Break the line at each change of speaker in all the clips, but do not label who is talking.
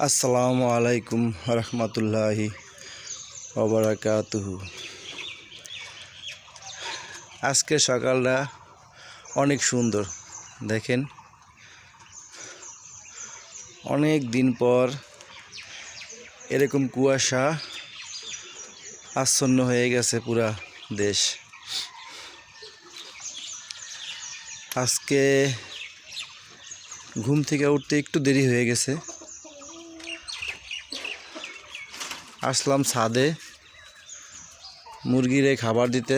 আসসালামু আলাইকুম রহমতুল্লাহি ওয়া বারাকাতুহু। আজকে সকালটা অনেক সুন্দর, দেখেন অনেক দিন পর এরকম কুয়াশা আচ্ছন্ন হয়ে গেছে পুরা দেশ। আজকে ঘুম থেকে উঠতে একটু দেরি হয়ে গেছে। আসলাম ছাদে মুরগিরে খাবার দিতে।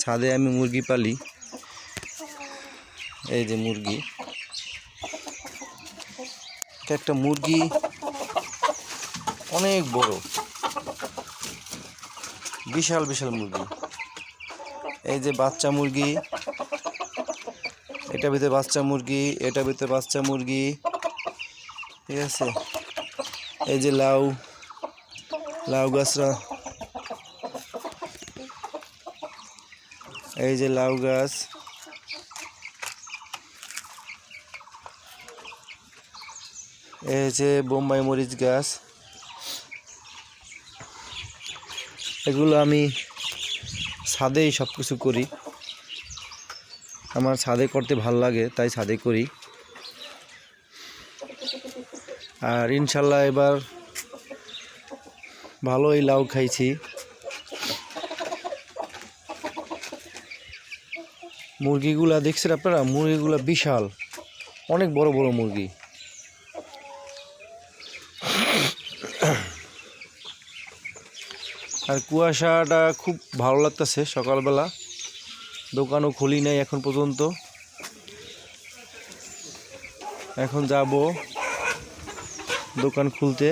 ছাদে আমি মুরগি পালি। এই যে মুরগি, একটা মুরগি অনেক বড়, বিশাল বিশাল মুরগি। এই যে বাচ্চা মুরগি, এটা ভিতরে বাচ্চা মুরগি, এটা ভিতরে বাচ্চা মুরগি, ঠিক আছে। এই যে লাউ গাছরা, এই যে লাউ গাছ, এই যে বোম্বাই মরিচ গাছ। এগুলো আমি ছাদেই সব কিছু করি। আমার ছাদে করতে ভাল লাগে, তাই ছাদে করি। আর ইনশাল্লাহ এবার ভালোই লাউ খাইছি। মুরগিগুলা দেখছেন আপনারা, মুরগিগুলা বিশাল, অনেক বড় বড় মুরগি। আর কুয়াশাটা খুব ভালো লাগতেছে সকালবেলা। দোকানও খুলি নাই এখন পর্যন্ত। এখন যাব দোকান খুলতে।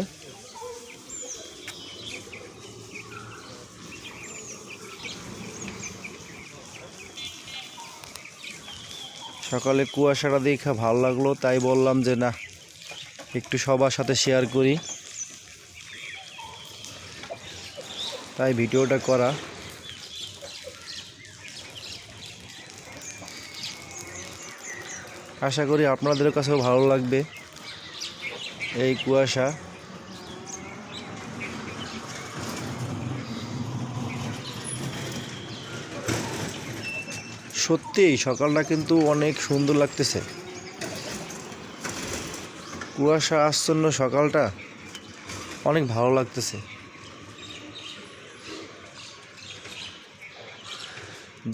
সকালে কুয়াশাটা দেখে ভালো লাগলো, তাই বললাম যে না, একটু সবার সাথে শেয়ার করি, তাই ভিডিওটা করা। আশা করি আপনাদের কাছেও ভালো লাগবে এই কুয়াশা। সত্যিই সকালটা কিন্তু অনেক সুন্দর লাগতেছে। কুয়াশা আচ্ছন্ন সকালটা অনেক ভালো লাগতেছে।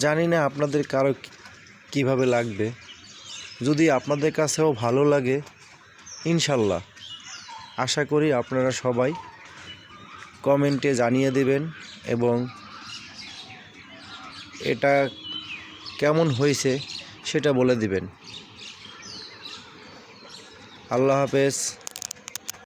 জানি না আপনাদের কারো কিভাবে লাগবে। যদি আপনাদের কাছেও ভালো লাগে, ইনশাল্লাহ আশা করি আপনারা সবাই কমেন্টে জানিয়ে দেবেন এবং এটা কেমন হয়েছে সেটা বলে দিবেন। আল্লাহ হাফেজ।